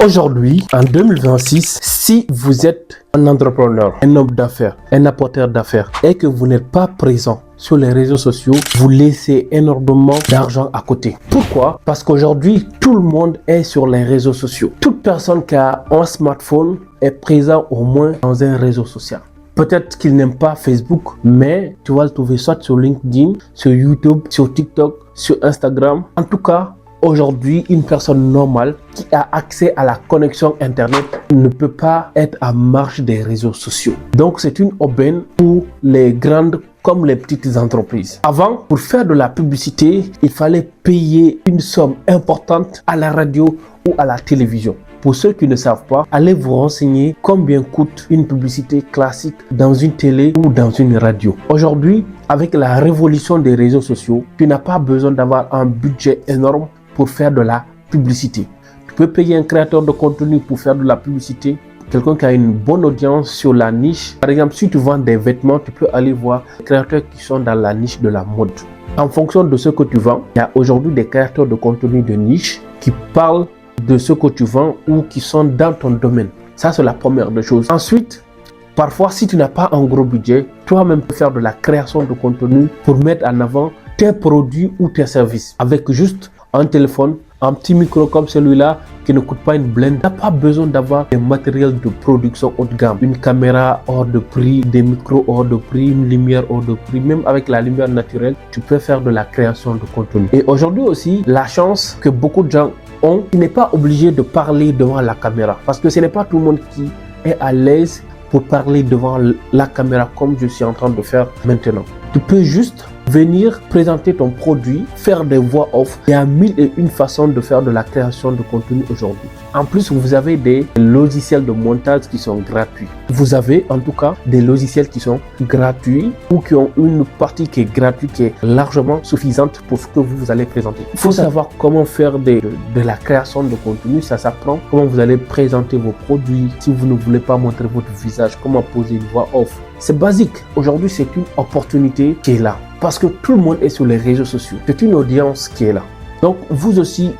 Aujourd'hui, en 2026, si vous êtes un entrepreneur, un homme d'affaires, un apporteur d'affaires et que vous n'êtes pas présent sur les réseaux sociaux, vous laissez énormément d'argent à côté. Pourquoi? Parce qu'aujourd'hui, tout le monde est sur les réseaux sociaux. Toute personne qui a un smartphone est présent au moins dans un réseau social. Peut-être qu'il n'aime pas Facebook, mais tu vas le trouver soit sur LinkedIn, sur YouTube, sur TikTok, sur Instagram. En tout cas, aujourd'hui, une personne normale qui a accès à la connexion Internet ne peut pas être à marge des réseaux sociaux. Donc, c'est une aubaine pour les grandes comme les petites entreprises. Avant, pour faire de la publicité, il fallait payer une somme importante à la radio ou à la télévision. Pour ceux qui ne savent pas, allez vous renseigner combien coûte une publicité classique dans une télé ou dans une radio. Aujourd'hui, avec la révolution des réseaux sociaux, tu n'as pas besoin d'avoir un budget énorme pour faire de la publicité. Tu peux payer un créateur de contenu pour faire de la publicité. Quelqu'un qui a une bonne audience sur la niche. Par exemple, si tu vends des vêtements, tu peux aller voir les créateurs qui sont dans la niche de la mode. En fonction de ce que tu vends, il y a aujourd'hui des créateurs de contenu de niche qui parlent de ce que tu vends ou qui sont dans ton domaine. Ça, c'est la première des choses. Ensuite, parfois, si tu n'as pas un gros budget, toi-même peux faire de la création de contenu pour mettre en avant tes produits ou tes services avec juste un téléphone, un petit micro comme celui-là qui ne coûte pas une blinde. Tu n'as pas besoin d'avoir des matériels de production haut de gamme, une caméra hors de prix, des micros hors de prix, une lumière hors de prix. Même avec la lumière naturelle, tu peux faire de la création de contenu. Et aujourd'hui aussi, la chance que beaucoup de gens ont, tu n'es pas obligé de parler devant la caméra parce que ce n'est pas tout le monde qui est à l'aise pour parler devant la caméra comme je suis en train de faire maintenant. Tu peux juste venir présenter ton produit, faire des voix off. Il y a 1001 façons de faire de la création de contenu aujourd'hui. En plus, vous avez des logiciels de montage qui sont gratuits. Vous avez en tout cas des logiciels qui sont gratuits ou qui ont une partie qui est gratuite, qui est largement suffisante pour ce que vous allez présenter. Il faut savoir comment faire de la création de contenu. Ça s'apprend. Comment vous allez présenter vos produits. Si vous ne voulez pas montrer votre visage, comment poser une voix off. C'est basique. Aujourd'hui, c'est une opportunité qui est là. Parce que tout le monde est sur les réseaux sociaux. C'est une audience qui est là. Donc, vous aussi,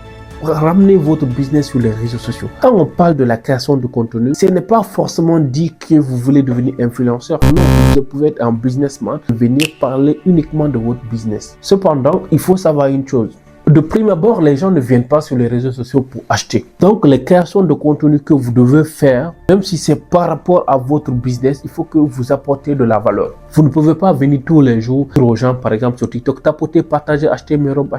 ramenez votre business sur les réseaux sociaux. Quand on parle de la création de contenu, ce n'est pas forcément dit que vous voulez devenir influenceur. Non, vous pouvez être un businessman, venir parler uniquement de votre business. Cependant, il faut savoir une chose. De prime abord, les gens ne viennent pas sur les réseaux sociaux pour acheter. Donc, les créations de contenu que vous devez faire, même si c'est par rapport à votre business, il faut que vous apportez de la valeur. Vous ne pouvez pas venir tous les jours aux gens, par exemple sur TikTok, tapoter, partager, acheter mes robes.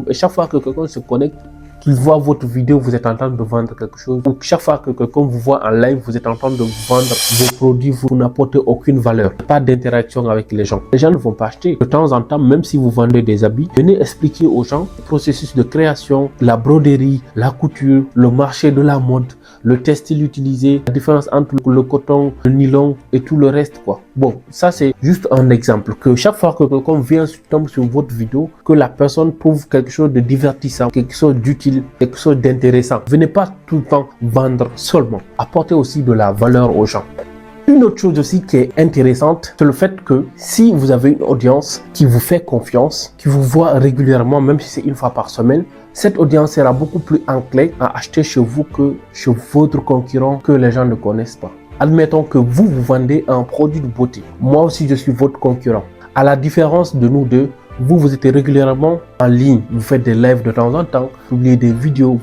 Et chaque fois que quelqu'un se connecte, qu'il voit votre vidéo, vous êtes en train de vendre quelque chose. Ou chaque fois que quelqu'un vous voit en live, vous êtes en train de vendre vos produits, vous n'apportez aucune valeur. Pas d'interaction avec les gens. Les gens ne vont pas acheter. De temps en temps, même si vous vendez des habits, venez expliquer aux gens le processus de création, la broderie, la couture, le marché de la mode, le textile utilisé, la différence entre le coton, le nylon et tout le reste, quoi. Bon, ça c'est juste un exemple. Que chaque fois que quelqu'un vient tombe sur votre vidéo, que la personne trouve quelque chose de divertissant, quelque chose d'utile, quelque chose d'intéressant. Venez pas tout le temps vendre seulement. Apportez aussi de la valeur aux gens. Une autre chose aussi qui est intéressante, c'est le fait que si vous avez une audience qui vous fait confiance, qui vous voit régulièrement, même si c'est une fois par semaine, cette audience sera beaucoup plus enclin à acheter chez vous que chez votre concurrent que les gens ne connaissent pas. Admettons que vous vendez un produit de beauté. Moi aussi, je suis votre concurrent. À la différence de nous deux, vous êtes régulièrement en ligne, vous faites des lives de temps en temps, vous publiez des vidéos,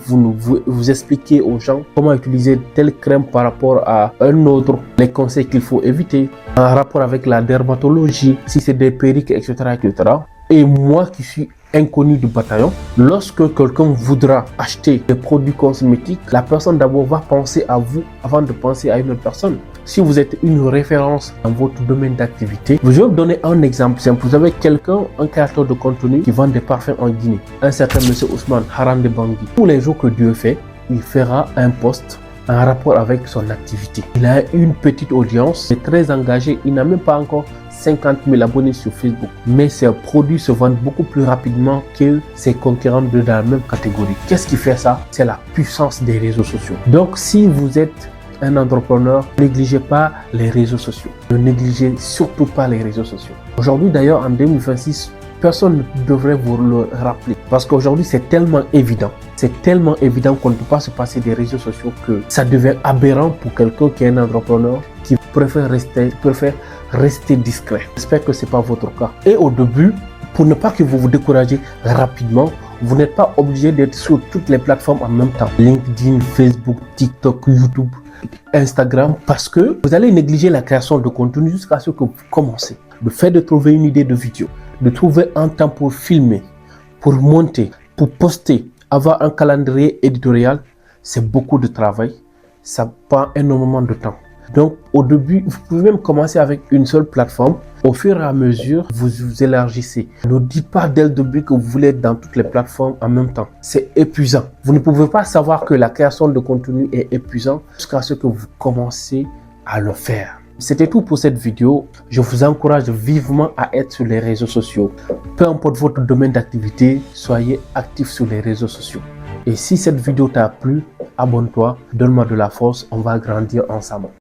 vous expliquez aux gens comment utiliser telle crème par rapport à un autre, les conseils qu'il faut éviter, en rapport avec la dermatologie, si c'est des perruques, etc., etc. Et moi qui suis inconnu du bataillon, lorsque quelqu'un voudra acheter des produits cosmétiques, la personne d'abord va penser à vous avant de penser à une autre personne. Si vous êtes une référence dans votre domaine d'activité, je vais vous donner un exemple simple. Vous avez quelqu'un, un créateur de contenu qui vend des parfums en Guinée, un certain monsieur Ousmane Harande Bangui. Tous les jours que Dieu fait, il fera un post en rapport avec son activité. Il a une petite audience, il est très engagé, il n'a même pas encore 50 000 abonnés sur Facebook. Mais ses produits se vendent beaucoup plus rapidement que ses concurrents dans la même catégorie. Qu'est-ce qui fait ça? C'est la puissance des réseaux sociaux. Donc si vous êtes un entrepreneur, ne négligez pas les réseaux sociaux. Ne négligez surtout pas les réseaux sociaux. Aujourd'hui d'ailleurs, en 2026, personne ne devrait vous le rappeler. Parce qu'aujourd'hui, c'est tellement évident. C'est tellement évident qu'on ne peut pas se passer des réseaux sociaux que ça devient aberrant pour quelqu'un qui est un entrepreneur qui préfère rester discret. J'espère que ce n'est pas votre cas. Et au début, pour ne pas que vous vous découragez rapidement, vous n'êtes pas obligé d'être sur toutes les plateformes en même temps. LinkedIn, Facebook, TikTok, YouTube, Instagram, parce que vous allez négliger la création de contenu jusqu'à ce que vous commencez. Le fait de trouver une idée de vidéo, de trouver un temps pour filmer, pour monter, pour poster, avoir un calendrier éditorial, c'est beaucoup de travail. Ça prend énormément de temps. Donc, au début, vous pouvez même commencer avec une seule plateforme. Au fur et à mesure, vous élargissez. Ne dites pas dès le début que vous voulez être dans toutes les plateformes en même temps. C'est épuisant. Vous ne pouvez pas savoir que la création de contenu est épuisant jusqu'à ce que vous commencez à le faire. C'était tout pour cette vidéo. Je vous encourage vivement à être sur les réseaux sociaux. Peu importe votre domaine d'activité, soyez actif sur les réseaux sociaux. Et si cette vidéo t'a plu, abonne-toi, donne-moi de la force, on va grandir ensemble.